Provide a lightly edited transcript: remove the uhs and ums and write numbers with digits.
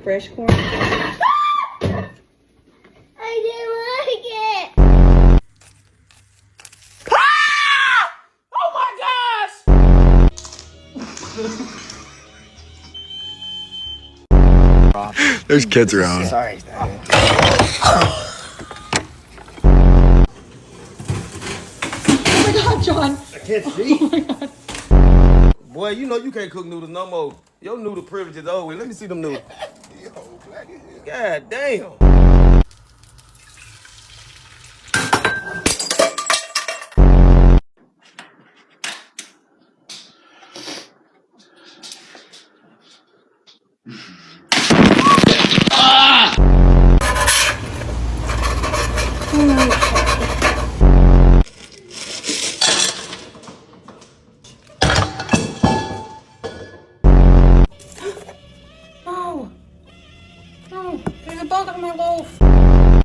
fresh corn. I didn't like it. Oh my gosh! There's kids around. Sorry. Oh my God, John. I can't see. Oh my God. Boy, you know you can't cook noodles no more. Your noodle privilege is over. Let me see them noodles. God damn. No. No, there's a bug on my loaf.